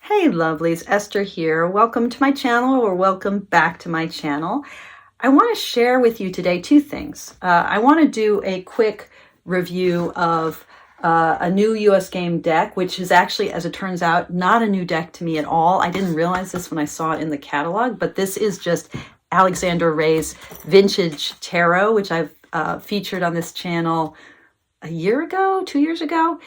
Hey lovelies, Esther here. Welcome to my channel, or welcome back to my channel. I want to share with you today two things. I want to do a quick review of a new US game deck, which is actually, as it turns out, not a new deck to me at all. I didn't realize this when I saw it in the catalog, but this is just Alexander Ray's Vintage Tarot, which I've featured on this channel a year ago, 2 years ago.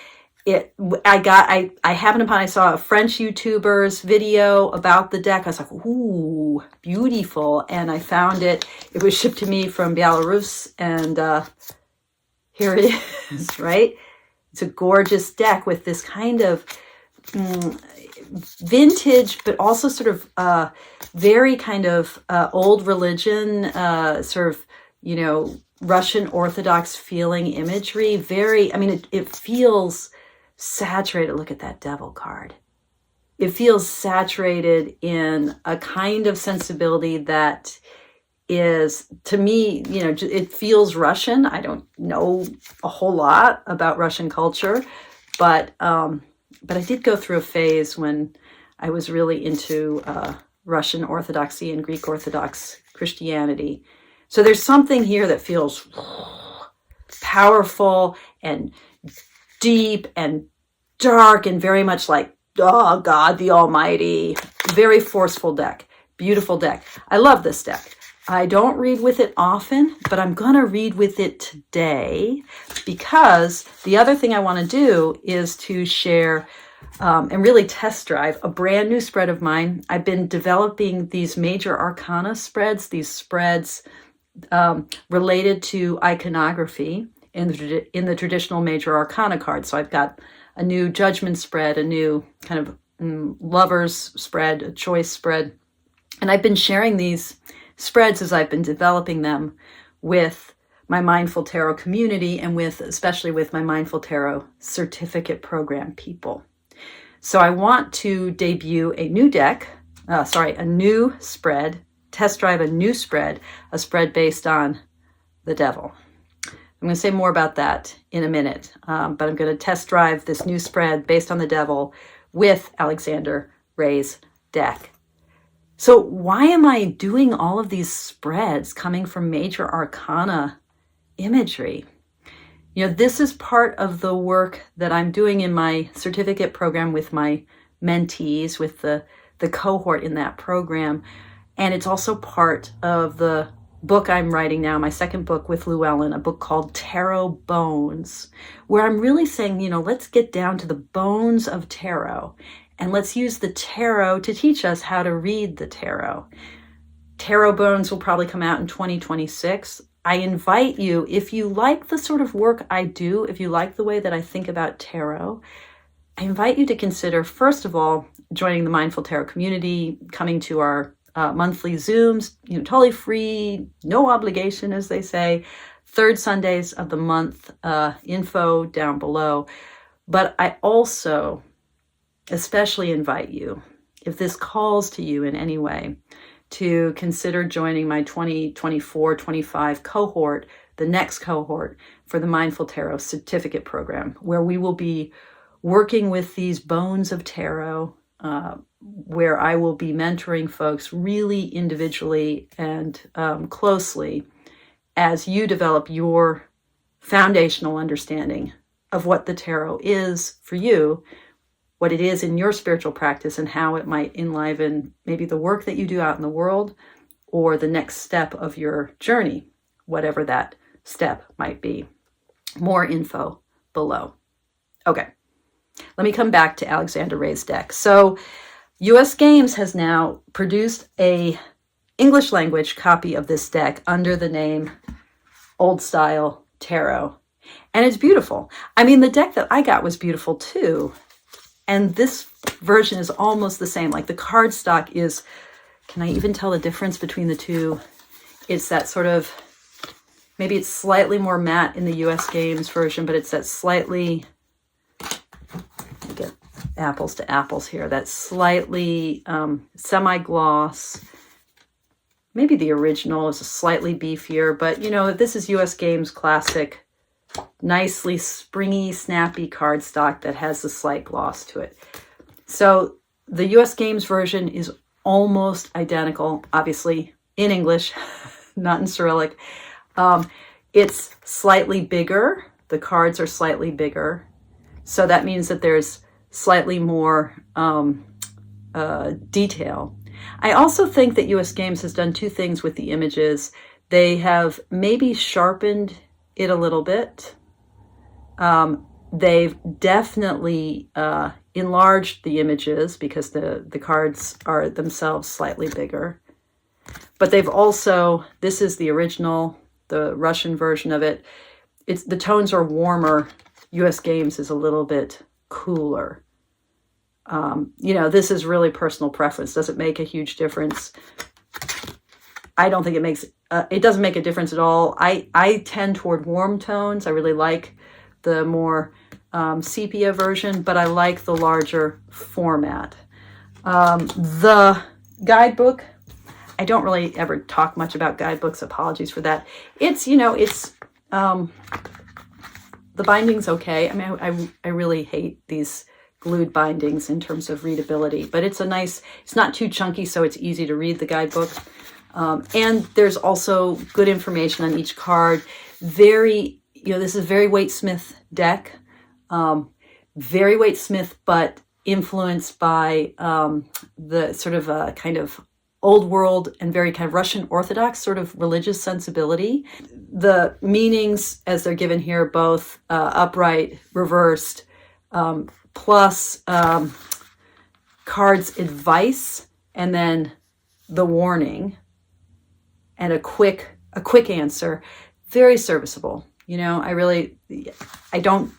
I happened upon, I saw a French YouTuber's video about the deck. I was like, ooh, beautiful. And I found it. It was shipped to me from Belarus. And here it is, right? It's a gorgeous deck with this kind of vintage, but also sort of very kind of old religion, sort of, you know, Russian Orthodox feeling imagery. Very, I mean, it feels saturated. Look at that devil card. It feels saturated in a kind of sensibility that is, to me, you know, it feels Russian. I don't know a whole lot about Russian culture, but I did go through a phase when I was really into Russian Orthodoxy and Greek Orthodox Christianity. So there's something here that feels powerful and deep and dark and very much like, oh, God the Almighty. Very forceful deck. Beautiful deck. I love this deck. I don't read with it often, but I'm going to read with it today because the other thing I want to do is to share and really test drive a brand new spread of mine. I've been developing these major arcana spreads, these spreads related to iconography in the traditional major arcana cards. So I've got a new judgment spread, a new kind of lovers spread, a choice spread. And I've been sharing these spreads as I've been developing them with my Mindful Tarot community and especially with my Mindful Tarot certificate program people. So I want to debut a new deck, a new spread, test drive a new spread, a spread based on the devil. I'm going to say more about that in a minute, but I'm going to test drive this new spread based on the devil with Alexander Ray's deck. So why am I doing all of these spreads coming from major arcana imagery? You know, this is part of the work that I'm doing in my certificate program with my mentees, with the cohort in that program. And it's also part of the book I'm writing now, my second book with Llewellyn, a book called Tarot Bones, where I'm really saying, you know, let's get down to the bones of tarot and let's use the tarot to teach us how to read the tarot. Tarot Bones will probably come out in 2026. I invite you, if you like the sort of work I do, if you like the way that I think about tarot, I invite you to consider, first of all, joining the Mindful Tarot community, coming to our monthly Zooms, you know, totally free, no obligation, as they say, third Sundays of the month, info down below. But I also especially invite you, if this calls to you in any way, to consider joining my 2024-25 cohort, the next cohort for the Mindful Tarot certificate program, where we will be working with these bones of tarot, where I will be mentoring folks really individually and closely as you develop your foundational understanding of what the tarot is for you, what it is in your spiritual practice, and how it might enliven maybe the work that you do out in the world or the next step of your journey, whatever that step might be. More info below. Okay, let me come back to Alexander Ray's deck. So US Games has now produced a English language copy of this deck under the name Old Style Tarot. And it's beautiful. I mean, the deck that I got was beautiful too. And this version is almost the same. Like the cardstock is, can I even tell the difference between the two? It's that sort of, maybe it's slightly more matte in the US Games version, but it's that slightly, get apples to apples here, that slightly semi-gloss. Maybe the original is slightly beefier, but you know, this is US Games classic, nicely springy, snappy cardstock that has a slight gloss to it. So The US Games version is almost identical, obviously in English, not in Cyrillic. It's slightly bigger. The cards are slightly bigger. So that means that there's slightly more detail. I also think that US Games has done two things with the images. They have maybe sharpened it a little bit. They've definitely enlarged the images because the cards are themselves slightly bigger. But they've also, this is the original, the Russian version of it. The tones are warmer. US Games is a little bit cooler. This is really personal preference. Does it make a huge difference? I don't think it doesn't make a difference at all. I tend toward warm tones. I really like the more sepia version, but I like the larger format. The guidebook, I don't really ever talk much about guidebooks. Apologies for that. The binding's okay. I mean, I really hate these glued bindings in terms of readability, but it's not too chunky, so it's easy to read the guidebook. And there's also good information on each card. This is very Waite-Smith deck. Very Waite-Smith, but influenced by the sort of kind of old world and very kind of Russian Orthodox sort of religious sensibility. The meanings, as they're given here, both upright, reversed, plus cards advice, and then the warning, and a quick answer. Very serviceable. I don't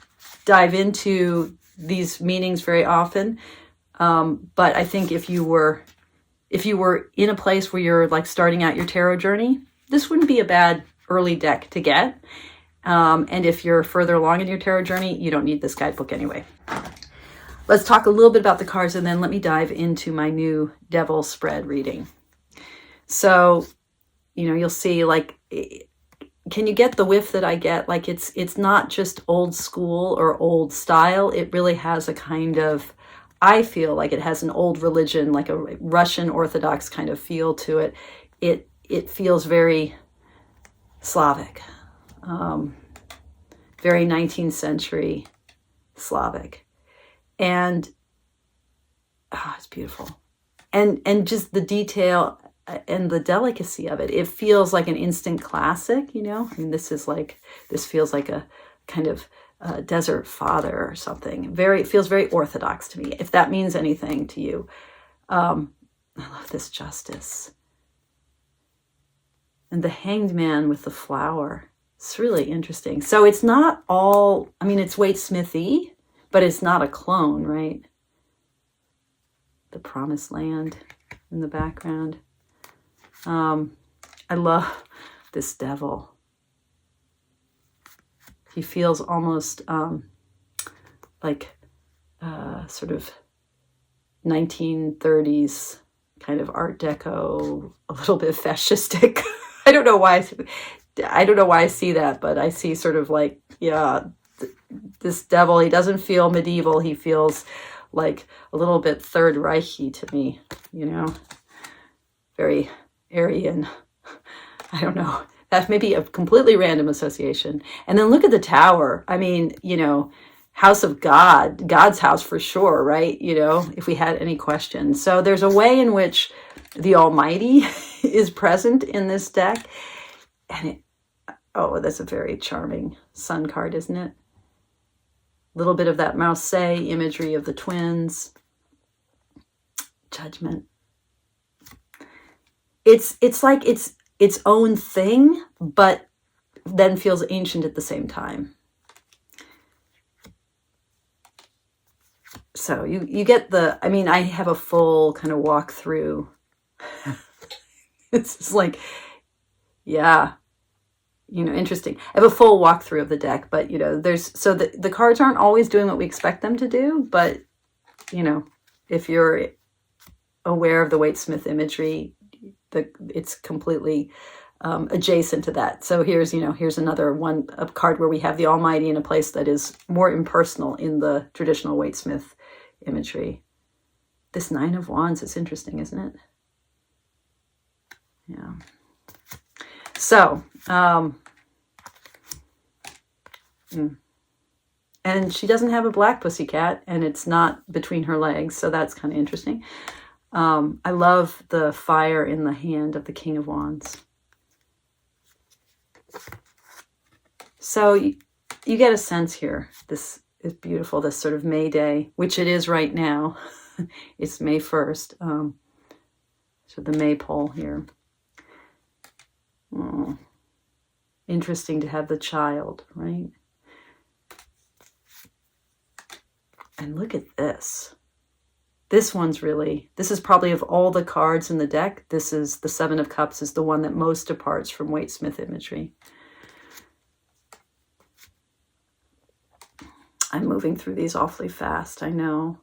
dive into these meanings very often, but I think if you were in a place where you're like starting out your tarot journey, this wouldn't be a bad early deck to get. And if you're further along in your tarot journey, you don't need this guidebook anyway. Let's talk a little bit about the cards, and then let me dive into my new Devil spread reading. So, you'll see, like, can you get the whiff that I get? Like, it's not just old school or old style. It really has a kind of, I feel like it has an old religion, like a Russian Orthodox kind of feel to it. It feels very Slavic, very 19th century Slavic. And it's beautiful. And just the detail and the delicacy of it. It feels like an instant classic, I mean, this feels like a kind of Desert Father or something. It feels very Orthodox to me, if that means anything to you. I love this Justice. And the Hanged Man with the flower. It's really interesting. So it's not all, I mean, it's Waite-Smithy, but it's not a clone, right? The Promised Land in the background. I love this Devil. He feels almost like sort of 1930s kind of Art Deco, a little bit fascistic. I don't know why I see that, but I see sort of like, this Devil. He doesn't feel medieval. He feels like a little bit Third Reichy to me, very Aryan. I don't know. That may be a completely random association. And then look at the tower. I mean, house of God, God's house for sure, right? If we had any questions. So there's a way in which the Almighty is present in this deck. And that's a very charming sun card, isn't it? A little bit of that Marseille imagery of the twins. Judgment. It's like it's its own thing, but then feels ancient at the same time. So you get I have a full kind of walk through. It's just like, interesting. I have a full walkthrough of the deck, but the cards aren't always doing what we expect them to do, but if you're aware of the Waite-Smith imagery, it's completely adjacent to that. So here's another one, a card where we have the Almighty in a place that is more impersonal in the traditional Waite-Smith imagery. This Nine of Wands is interesting, isn't it? Yeah. So, and she doesn't have a black pussycat, and it's not between her legs, so that's kind of interesting. I love the fire in the hand of the King of Wands. So you get a sense here. This is beautiful, this sort of May Day, which it is right now. It's May 1st. So the maypole here. Oh, interesting to have the child, right? And look at this. This one's really, this is probably of all the cards in the deck, this is the Seven of Cups is the one that most departs from Waite-Smith imagery. I'm moving through these awfully fast, I know.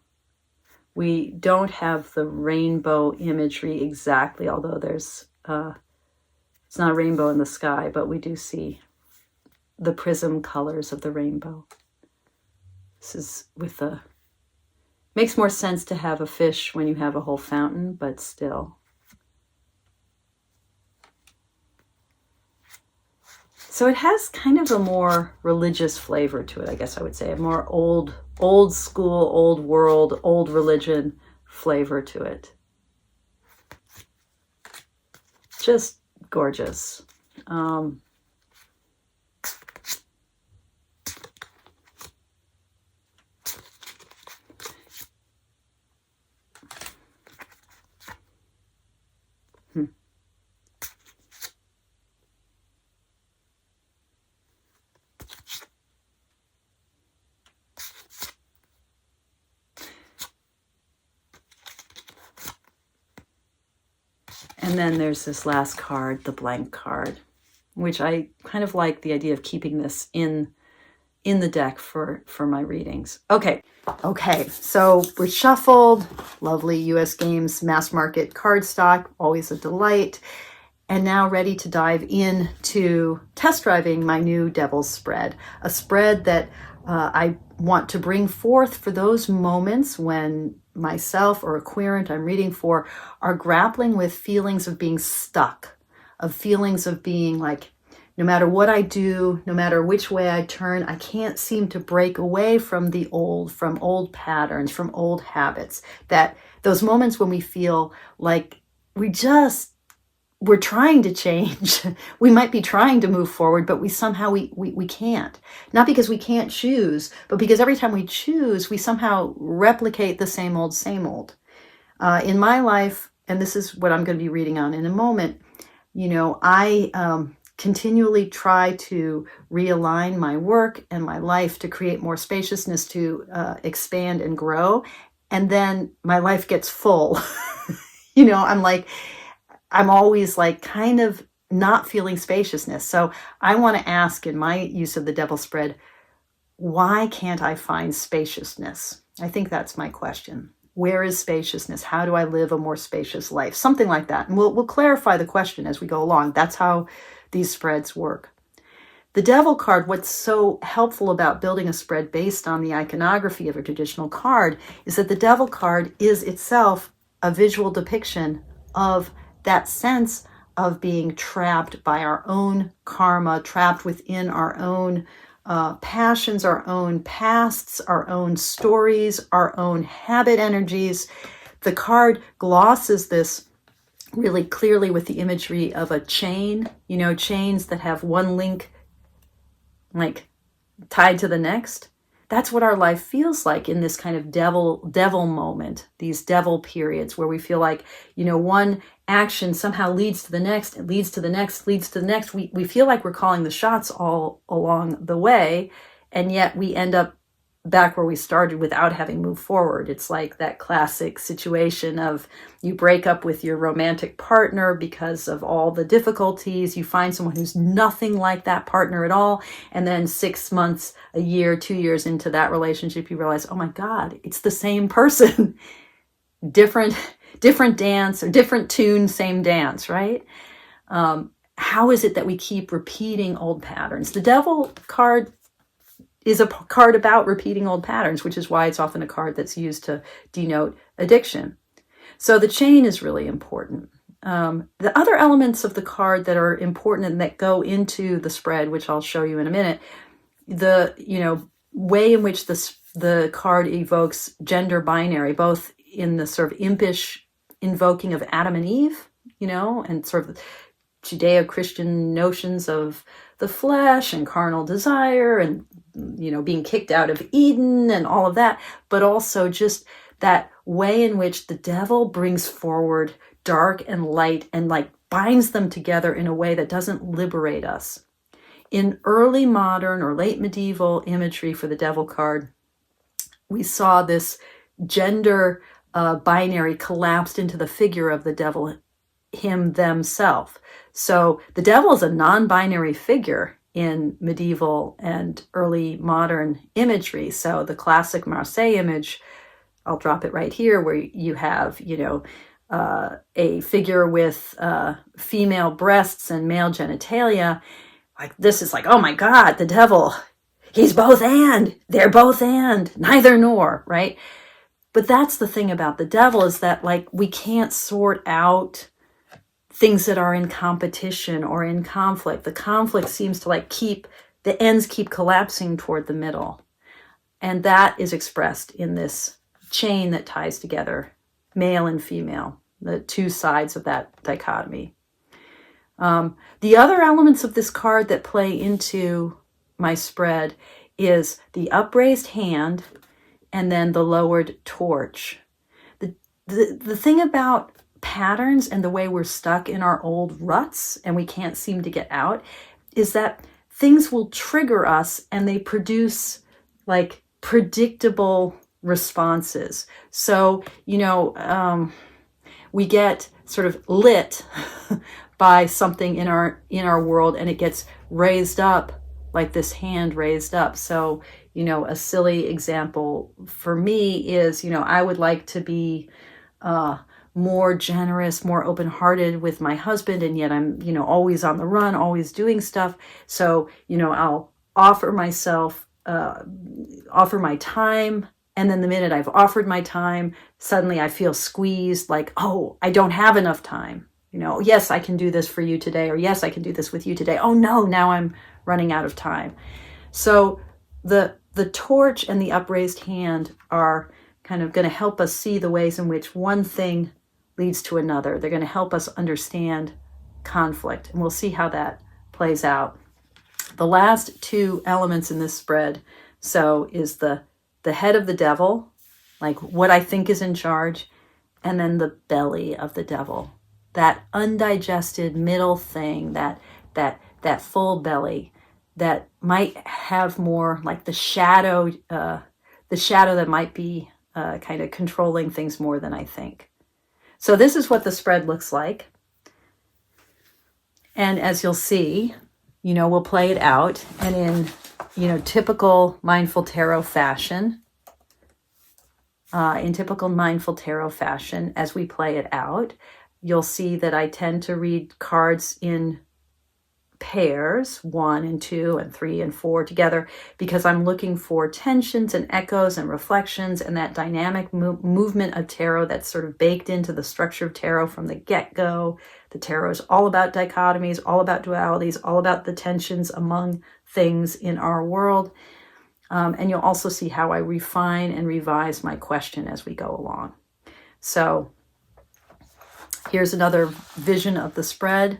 We don't have the rainbow imagery exactly, although there's, it's not a rainbow in the sky, but we do see the prism colors of the rainbow. This is with the, makes more sense to have a fish when you have a whole fountain, but still. So it has kind of a more religious flavor to it, I guess I would say, a more old school, old world, old religion flavor to it. Just gorgeous. And then there's this last card, the blank card, which I kind of like the idea of keeping this in the deck for my readings. Okay, so we're shuffled, lovely US Games mass market cardstock, always a delight. And now ready to dive into test driving my new Devil's Spread, a spread that I want to bring forth for those moments when myself or a querent I'm reading for are grappling with feelings of being stuck, of feelings of being like, no matter what I do, no matter which way I turn, I can't seem to break away from old patterns, from old habits. That those moments when we feel like we're trying to change. We might be trying to move forward, but we somehow we can't. Not because we can't choose, but because every time we choose, we somehow replicate the same old, same old. In my life, and this is what I'm going to be reading on in a moment, I continually try to realign my work and my life to create more spaciousness, to expand and grow. And then my life gets full. I'm always like kind of not feeling spaciousness. So I want to ask in my use of the Devil's Spread, why can't I find spaciousness? I think that's my question. Where is spaciousness? How do I live a more spacious life? Something like that. And we'll clarify the question as we go along. That's how these spreads work. The Devil card, what's so helpful about building a spread based on the iconography of a traditional card is that the Devil card is itself a visual depiction of that sense of being trapped by our own karma, trapped within our own passions, our own pasts, our own stories, our own habit energies. The card glosses this really clearly with the imagery of a chain, chains that have one link like tied to the next. That's what our life feels like in this kind of devil moment, these devil periods where we feel like, one action somehow leads to the next, it leads to the next, leads to the next. We feel like we're calling the shots all along the way, and yet we end up back where we started without having moved forward. It's like that classic situation of you break up with your romantic partner because of all the difficulties. You find someone who's nothing like that partner at all. And then 6 months, a year, 2 years into that relationship, you realize, oh my God, it's the same person. Different dance or different tune, same dance, right? How is it that we keep repeating old patterns? The Devil card is a card about repeating old patterns, which is why it's often a card that's used to denote addiction. So the chain is really important. The other elements of the card that are important and that go into the spread, which I'll show you in a minute, the way in which the card evokes gender binary, both in the sort of impish invoking of Adam and Eve, and sort of Judeo-Christian notions of the flesh and carnal desire and, being kicked out of Eden and all of that, but also just that way in which the devil brings forward dark and light and like binds them together in a way that doesn't liberate us. In early modern or late medieval imagery for the devil card, we saw this gender binary collapsed into the figure of the devil, him, themself. So the devil is a non-binary figure in medieval and early modern imagery. So the classic Marseille image, I'll drop it right here, where you have, a figure with female breasts and male genitalia. Like, this is like, oh my God, the devil, he's both and, they're both and, neither nor, right? But that's the thing about the devil, is that like we can't sort out things that are in competition or in conflict. The conflict seems to like the ends keep collapsing toward the middle. And that is expressed in this chain that ties together male and female, the two sides of that dichotomy. The other elements of this card that play into my spread is the upraised hand and then the lowered torch. The thing about patterns and the way we're stuck in our old ruts and we can't seem to get out is that things will trigger us and they produce like predictable responses. So, we get sort of lit by something in our world, and it gets raised up like this hand raised up. So, a silly example for me is, I would like to be more generous, more open-hearted with my husband, and yet I'm, always on the run, always doing stuff. So, I'll offer myself, offer my time, and then the minute I've offered my time, suddenly I feel squeezed, like, oh, I don't have enough time. Yes, I can do this for you today, or yes, I can do this with you today. Oh no, now I'm running out of time. So the torch and the upraised hand are kind of going to help us see the ways in which one thing leads to another. They're going to help us understand conflict, and we'll see how that plays out. The last two elements in this spread, so is the head of the devil, like what I think is in charge, and then the belly of the devil, that undigested middle thing, that full belly that might have more like the shadow that might be kind of controlling things more than I think. So this is what the spread looks like. And as you'll see, we'll play it out, and in typical mindful tarot fashion, as we play it out, you'll see that I tend to read cards in pairs, 1 and 2 and 3 and 4 together, because I'm looking for tensions and echoes and reflections and that dynamic movement of tarot that's sort of baked into the structure of tarot from the get-go. The tarot is all about dichotomies, all about dualities, all about the tensions among things in our world. And you'll also see how I refine and revise my question as we go along. So here's another vision of the spread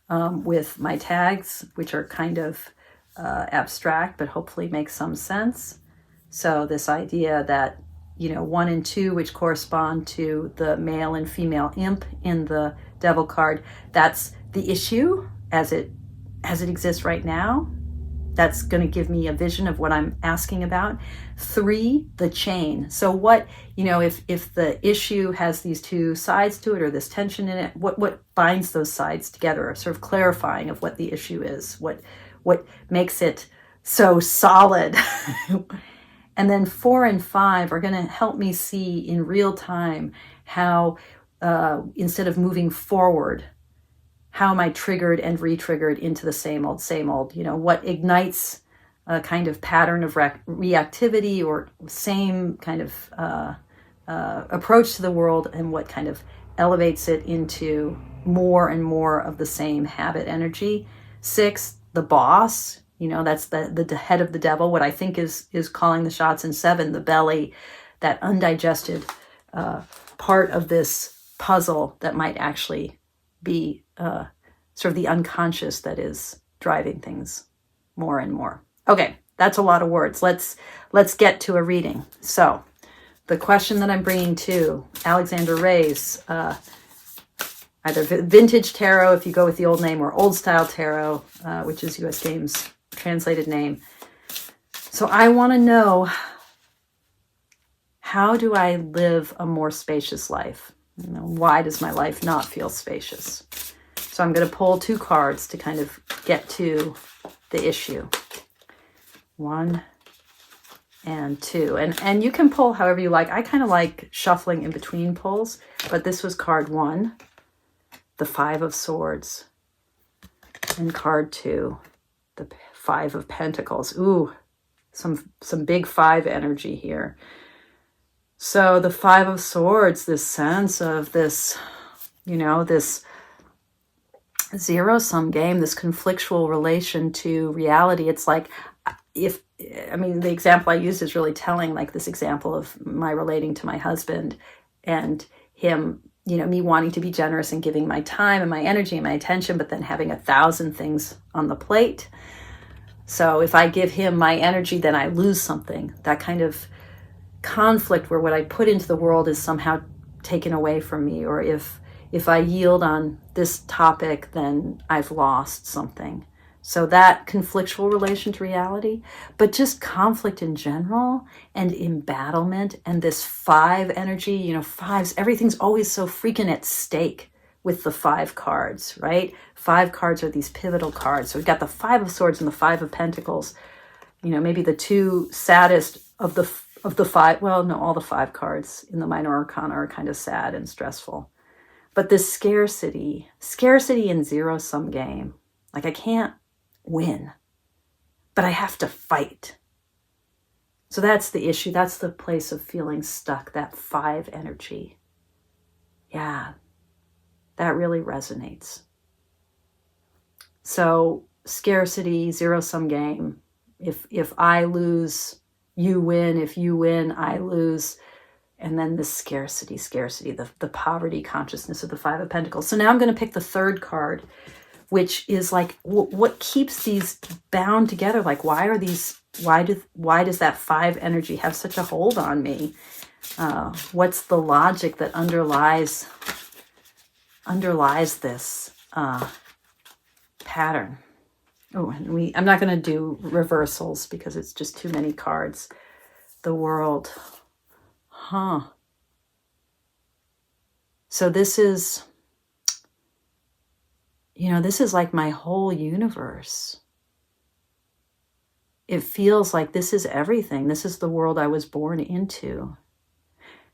with my tags, which are kind of abstract, but hopefully make some sense. So this idea that, 1 and 2, which correspond to the male and female imp in the devil card, that's the issue as it exists right now. That's going to give me a vision of what I'm asking about. 3, the chain. So what, if the issue has these two sides to it, or this tension in it, what binds those sides together, or sort of clarifying of what the issue is, what makes it so solid. And then 4 and 5 are going to help me see in real time how, instead of moving forward, how am I triggered and re-triggered into the same old, what ignites a kind of pattern of reactivity or same kind of approach to the world and what kind of elevates it into more and more of the same habit energy. 6, the boss, that's the head of the devil, what I think is calling the shots. And 7, the belly, that undigested part of this puzzle that might actually be sort of the unconscious that is driving things more and more. Okay, that's a lot of words. Let's get to a reading. So the question that I'm bringing to Alexander Ray's, either Vintage Tarot, if you go with the old name, or Old Style Tarot, which is US Games' translated name. So I want to know, how do I live a more spacious life? Why does my life not feel spacious? So I'm going to pull 2 cards to kind of get to the issue. 1 and 2. And you can pull however you like. I kind of like shuffling in between pulls, but this was card 1, the 5 of Swords, and card 2, the 5 of Pentacles. Ooh, some big 5 energy here. So the 5 of Swords, this sense of this, this zero-sum game, this conflictual relation to reality. It's like, the example I used is really telling, like this example of my relating to my husband and him, me wanting to be generous and giving my time and my energy and my attention, but then having 1,000 things on the plate. So if I give him my energy, then I lose something. That kind of conflict where what I put into the world is somehow taken away from me, or if I yield on this topic, then I've lost something. So that conflictual relation to reality, but just conflict in general and embattlement and this 5 energy, 5s, everything's always so freaking at stake with the 5 cards, right? 5 cards are these pivotal cards. So we've got the 5 of Swords and the 5 of Pentacles, maybe the 2 saddest of the 5, well, no, all the 5 cards in the Minor Arcana are kind of sad and stressful. But this scarcity in zero-sum game, like I can't win, but I have to fight. So that's the issue. That's the place of feeling stuck, that 5 energy. Yeah, that really resonates. So scarcity, zero-sum game. If I lose, you win. If you win, I lose. And then the scarcity, the poverty consciousness of the 5 of Pentacles. So now I'm going to pick the 3rd card, which is like, what keeps these bound together? Like, why does that 5 energy have such a hold on me? What's the logic that underlies this pattern? Oh, and I'm not going to do reversals because it's just too many cards. The World. So this is, this is like my whole universe. It feels like this is everything. This is the world I was born into.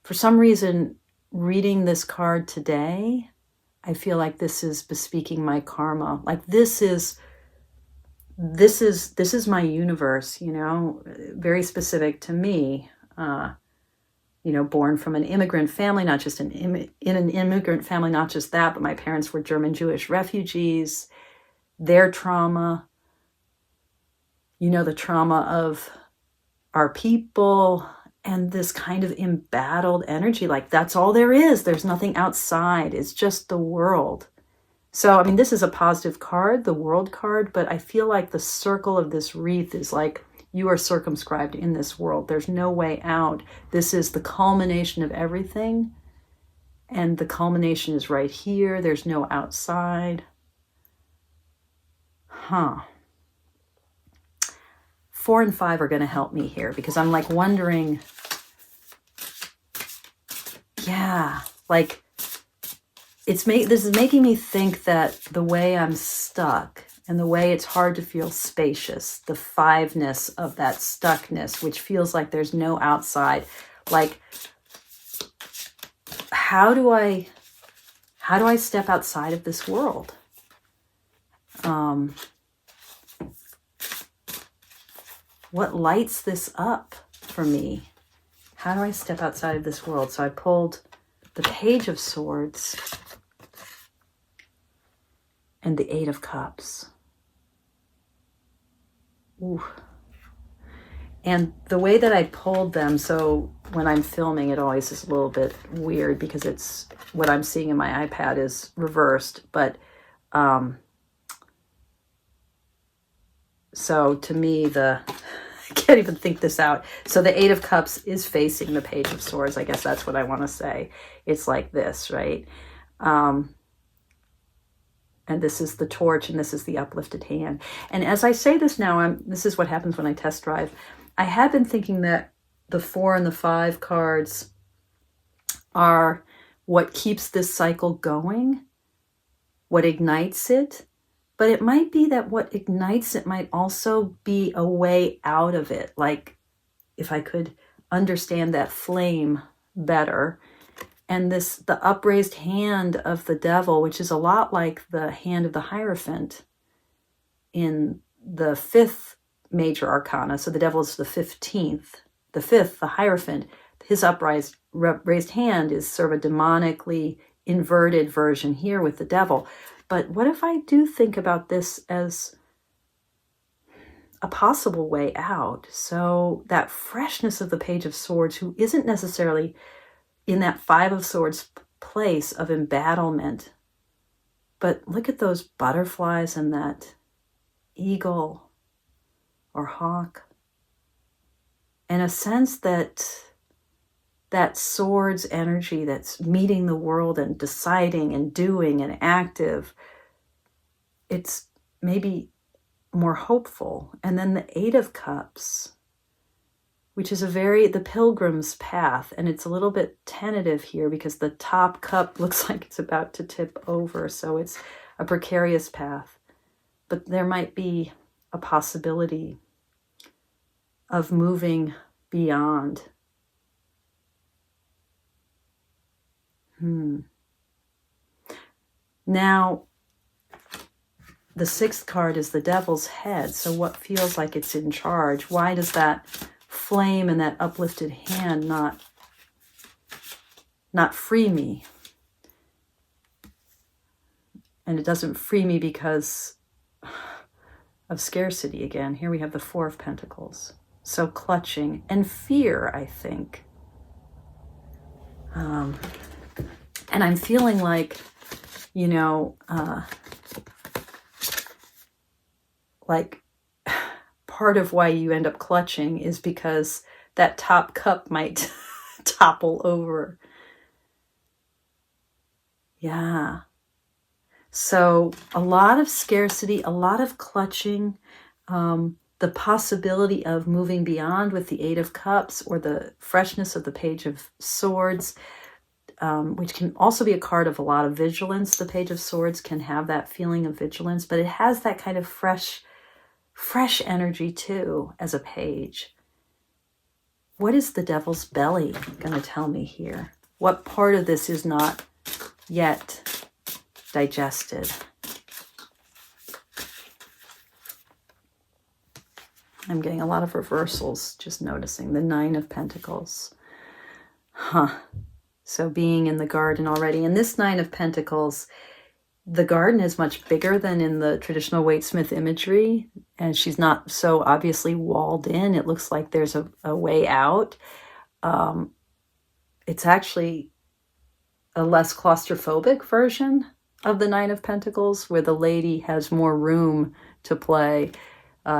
For some reason, reading this card today, I feel like this is bespeaking my karma. Like this is my universe, very specific to me. Born from an immigrant family, not just in an immigrant family, not just that, but my parents were German Jewish refugees, their trauma, the trauma of our people, and this kind of embattled energy, like that's all there is. There's nothing outside. It's just the world. So, this is a positive card, the World card, but I feel like the circle of this wreath is like, you are circumscribed in this world. There's no way out. This is the culmination of everything. And the culmination is right here. There's no outside. 4 and 5 are going to help me here because I'm like wondering, this is making me think that the way I'm stuck and the way it's hard to feel spacious, the 5-ness of that stuckness, which feels like there's no outside. Like, how do I step outside of this world? What lights this up for me? How do I step outside of this world? So I pulled the Page of Swords and the Eight of Cups. Ooh. And the way that I pulled them, so when I'm filming, it always is a little bit weird because it's what I'm seeing in my iPad is reversed. But so to me, I can't even think this out. So the Eight of Cups is facing the Page of Swords. I guess that's what I want to say. It's like this, right? And this is the torch, and this is the uplifted hand. And as I say this now, this is what happens when I test drive. I had been thinking that the 4 and the 5 cards are what keeps this cycle going, what ignites it. But it might be that what ignites it might also be a way out of it. Like if I could understand that flame better. And the upraised hand of the devil, which is a lot like the hand of the Hierophant in the 5th major arcana. So the devil is the 15th. The 5th, the Hierophant, his raised hand is sort of a demonically inverted version here with the devil. But what if I do think about this as a possible way out? So that freshness of the Page of Swords, who isn't necessarily in that 5 of Swords place of embattlement, but look at those butterflies and that eagle or hawk, and a sense that that swords energy that's meeting the world and deciding and doing and active, it's maybe more hopeful. And then the Eight of Cups, which is the pilgrim's path. And it's a little bit tentative here because the top cup looks like it's about to tip over. So it's a precarious path. But there might be a possibility of moving beyond. Now, the 6th card is the devil's head. So what feels like it's in charge? Why does that flame and that uplifted hand not free me? And it doesn't free me because of scarcity again. Here we have the 4 of Pentacles. So clutching and fear, I think. And I'm feeling like, like part of why you end up clutching is because that top cup might topple over. Yeah. So a lot of scarcity, a lot of clutching, the possibility of moving beyond with the 8 of Cups or the freshness of the Page of Swords, which can also be a card of a lot of vigilance. The Page of Swords can have that feeling of vigilance, but it has that kind of fresh energy too as a page. What is the devil's belly going to tell me here? What part of this is not yet digested? I'm getting a lot of reversals, just noticing. The 9 of Pentacles. So being in the garden already. And this 9 of Pentacles, the garden is much bigger than in the traditional Waite-Smith imagery. And she's not so obviously walled in. It looks like there's a way out. It's actually a less claustrophobic version of the 9 of Pentacles, where the lady has more room to play.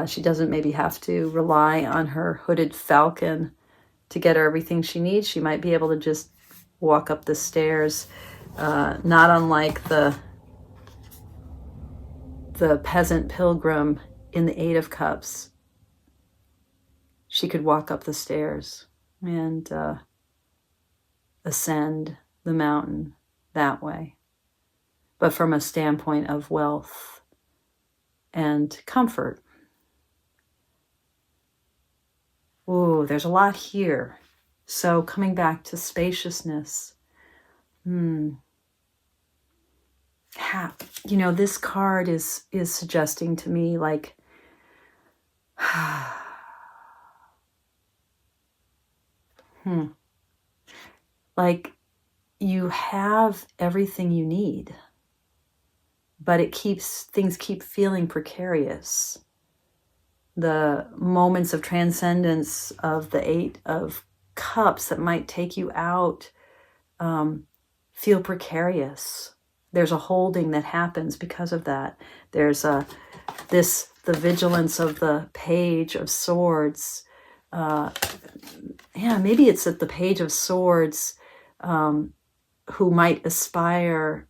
She doesn't maybe have to rely on her hooded falcon to get her everything she needs. She might be able to just walk up the stairs, not unlike the peasant pilgrim in the 8 of Cups. She could walk up the stairs and ascend the mountain that way, but from a standpoint of wealth and comfort. Ooh, there's a lot here. So coming back to spaciousness. This card is suggesting to me like Like you have everything you need, but things keep feeling precarious. The moments of transcendence of the Eight of Cups that might take you out feel precarious. There's a holding that happens because of that. There's the vigilance of the Page of Swords. Maybe it's at the Page of Swords who might aspire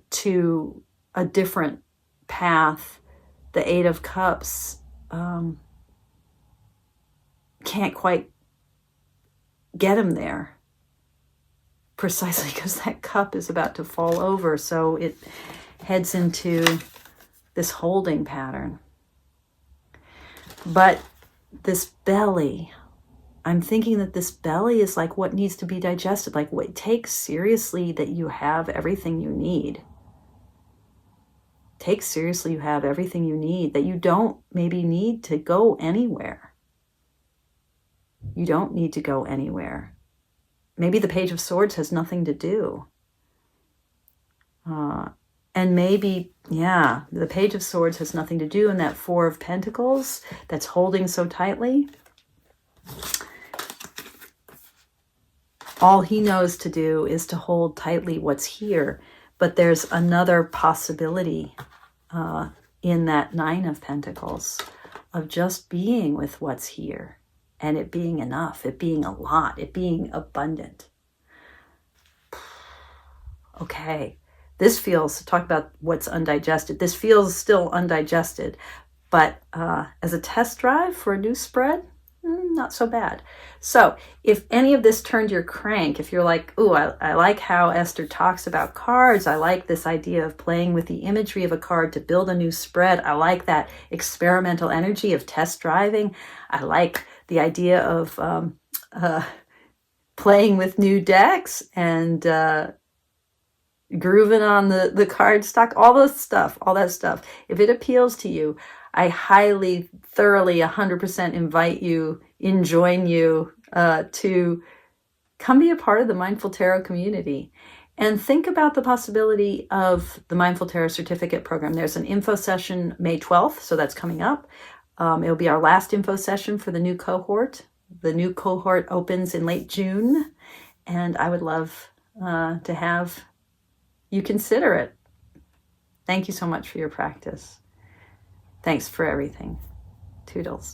to a different path. The Eight of Cups can't quite get him there, precisely because that cup is about to fall over. So it heads into this holding pattern. But this belly, I'm thinking that this belly is like what needs to be digested. Like, take seriously that you have everything you need. Take seriously you have everything you need, that you don't maybe need to go anywhere. You don't need to go anywhere. Maybe the Page of Swords has nothing to do. And maybe, the Page of Swords has nothing to do, and that Four of Pentacles that's holding so tightly, all he knows to do is to hold tightly what's here. But there's another possibility in that Nine of Pentacles of just being with what's here and it being enough, it being a lot, it being abundant. Okay, this feels, talk about what's undigested. This feels still undigested, but as a test drive for a new spread, not so bad. So if any of this turned your crank, if you're like, ooh, I like how Esther talks about cards. I like this idea of playing with the imagery of a card to build a new spread. I like that experimental energy of test driving. I like the idea of playing with new decks and grooving on the card stock, all that stuff. If it appeals to you, I highly, thoroughly, 100% invite you, join you to come be a part of the Mindful Tarot community and think about the possibility of the Mindful Tarot Certificate Program. There's an info session May 12th, so that's coming up. It'll be our last info session for the new cohort. The new cohort opens in late June, and I would love to have you consider it. Thank you so much for your practice. Thanks for everything. Toodles.